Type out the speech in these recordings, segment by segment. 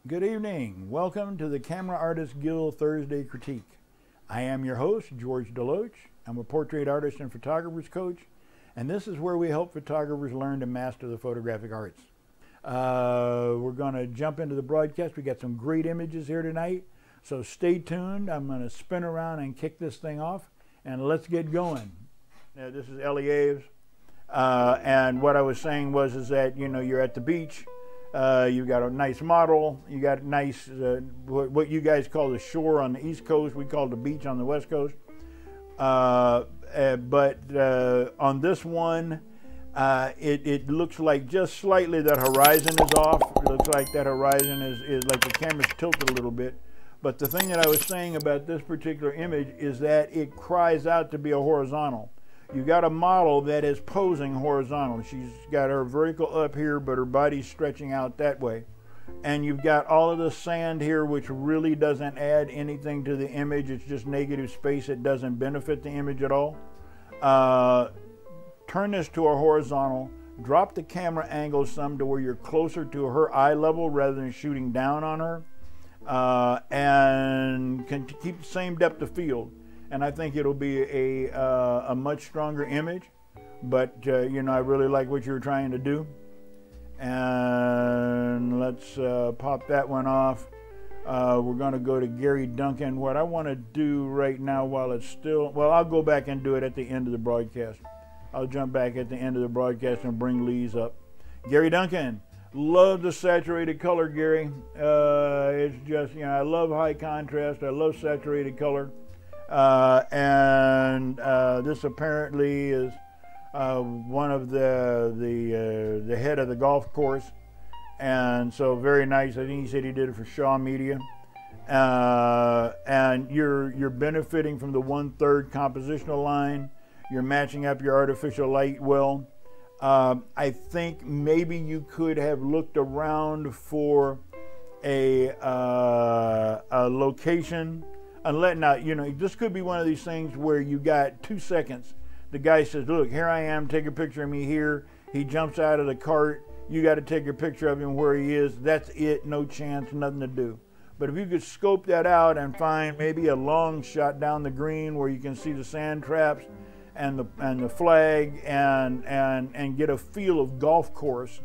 Good evening. Welcome to the Camera Artist Guild Thursday Critique. I am your host, George DeLoache. I'm a portrait artist and photographer's coach, and this is where we help photographers learn to master the photographic arts. We're going to jump into the broadcast. We got some great images here tonight, so stay tuned. I'm going to spin around and kick this thing off, and let's get going. Now, this is 𝐤𝐤𝐤𝐤, and what I was saying is that, you know, you're at the beach. You've got a nice model, you got nice, what you guys call the shore on the East Coast, we call it the beach on the West Coast. But on this one, it looks like just slightly that horizon is off. It looks like that horizon is like the camera's tilted a little bit. But the thing that I was saying about this particular image is that it cries out to be a horizontal. You got a model that is posing horizontal. She's got her vertical up here, but her body's stretching out that way. And you've got all of the sand here, which really doesn't add anything to the image. It's just negative space. It doesn't benefit the image at all. Turn this to a horizontal. Drop the camera angle some to where you're closer to her eye level rather than shooting down on her. And can keep the same depth of field. And I think it'll be a much stronger image, but you know, I really like what you're trying to do. And let's pop that one off. We're going to go to 𝐥𝐤𝐤𝐞. What I want to do right now while it's still, well, I'll go back and do it at the end of the broadcast. I'll jump back at the end of the broadcast and bring Lee's up. 𝐥𝐤𝐤𝐞. Love the saturated color, Gary. It's just, you know, I love high contrast. I love saturated color. This apparently is one of the head of the golf course, and so very nice. I think he said he did it for Shaw Media, and you're benefiting from the 1/3 compositional line. You're matching up your artificial light well. I think maybe you could have looked around for a location. Now, you know, this could be one of these things where you got 2 seconds. The guy says, look, here I am, take a picture of me here. He jumps out of the cart. You got to take a picture of him where he is. That's it, no chance, nothing to do. But if you could scope that out and find maybe a long shot down the green where you can see the sand traps and the flag and get a feel of golf course.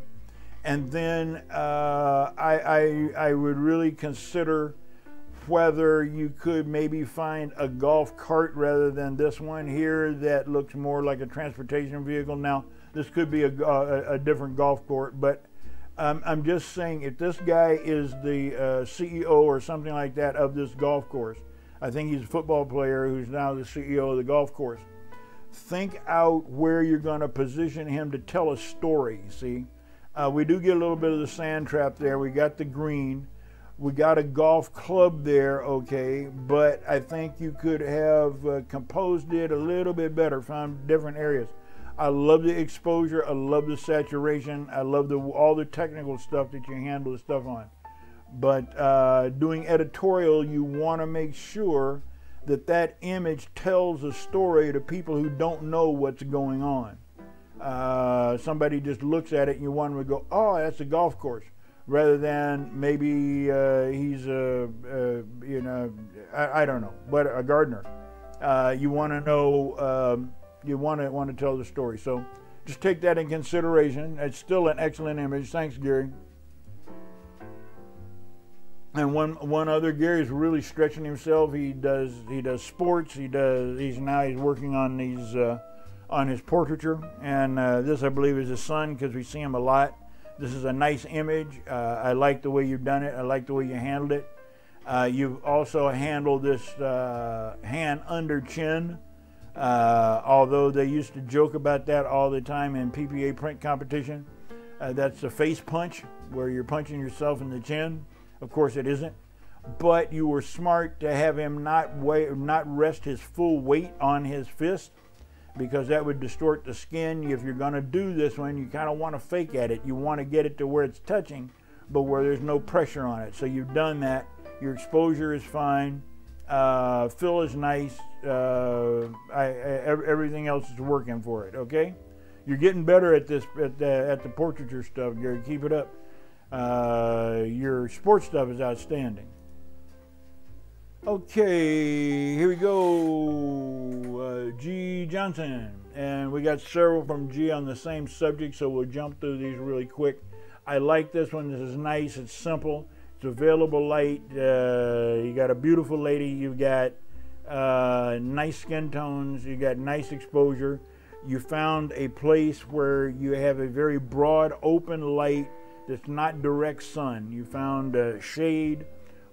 And then I would really consider whether you could maybe find a golf cart rather than this one here that looks more like a transportation vehicle. Now, this could be a different golf court, but I'm just saying, if this guy is the CEO or something like that of this golf course, I think he's a football player who's now the CEO of the golf course. Think out where you're going to position him to tell a story, see? We do get a little bit of the sand trap there. We got the green. We got a golf club there, okay, but I think you could have composed it a little bit better, found different areas. I love the exposure, I love the saturation, I love all the technical stuff that you handle the stuff on. But doing editorial, you want to make sure that that image tells a story to people who don't know what's going on. Somebody just looks at it and you want them to go, oh, that's a golf course. Rather than maybe he's you know, I don't know, but a gardener. You want to know, you want to tell the story. So just take that in consideration. It's still an excellent image. Thanks, Gary. And one other, Gary's really stretching himself. He does sports. He's working on these on his portraiture, and this I believe is his son because we see him a lot. This is a nice image. I like the way you've done it. I like the way you handled it. You've also handled this hand under chin, although they used to joke about that all the time in PPA print competition. That's a face punch, where you're punching yourself in the chin. Of course it isn't. But you were smart to have him not rest his full weight on his fist, because that would distort the skin. If you're going to do this one, you kind of want to fake at it. You want to get it to where it's touching, but where there's no pressure on it. So you've done that. Your exposure is fine. Fill is nice. Everything else is working for it, okay? You're getting better at this, at the portraiture stuff, Gary. Keep it up. Your sports stuff is outstanding. Okay, here we go. G. Johnson. And we got several from G on the same subject, so we'll jump through these really quick. I like this one. This is nice. It's simple. It's available light. You got a beautiful lady. You've got nice skin tones. You got nice exposure. You found a place where you have a very broad, open light that's not direct sun. You found a shade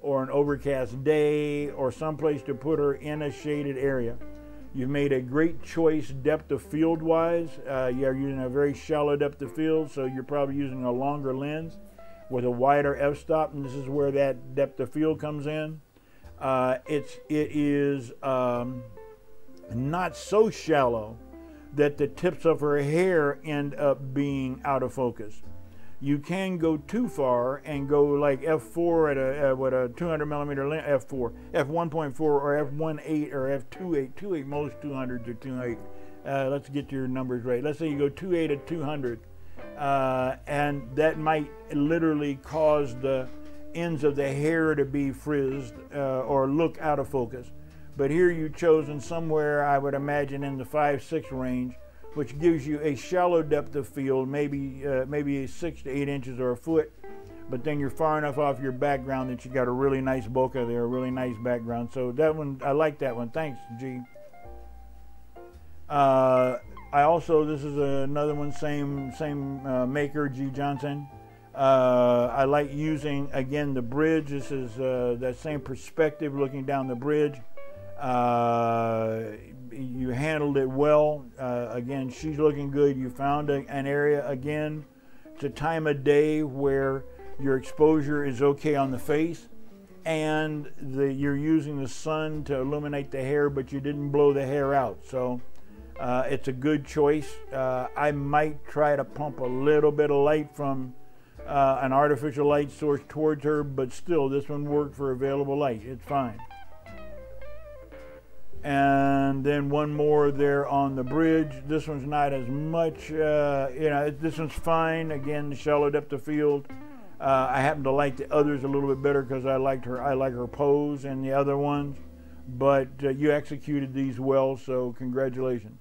or an overcast day or someplace to put her in a shaded area. You've made a great choice depth of field wise. You're using a very shallow depth of field, so you're probably using a longer lens with a wider f-stop, and this is where that depth of field comes in. It is not so shallow that the tips of her hair end up being out of focus. You can go too far and go like f4 at with a 200 millimeter lens, f4, f1.4 or f1.8 or f2.8. 2.8, most 200s are 2.8. Let's get your numbers right. Let's say you go 2.8 at 200, and that might literally cause the ends of the hair to be frizzed or look out of focus. But here you've chosen somewhere, I would imagine, in the 5-6 range, which gives you a shallow depth of field, maybe 6 to 8 inches or a foot, but then you're far enough off your background that you got a really nice bokeh there, a really nice background. So that one, I like that one. Thanks, G. I also, this is another one, same maker, G. Johnson. I like using, again, the bridge. This is that same perspective looking down the bridge. You handled it well. Again, she's looking good. You found an area, again, it's a time of day where your exposure is okay on the face, and you're using the sun to illuminate the hair, but you didn't blow the hair out. So it's a good choice. I might try to pump a little bit of light from an artificial light source towards her, but still, this one worked for available light. It's fine. And then one more there on the bridge. This one's not as much, this one's fine. Again, the shallow depth of field. I happen to like the others a little bit better because I like her pose and the other ones. But you executed these well, so congratulations.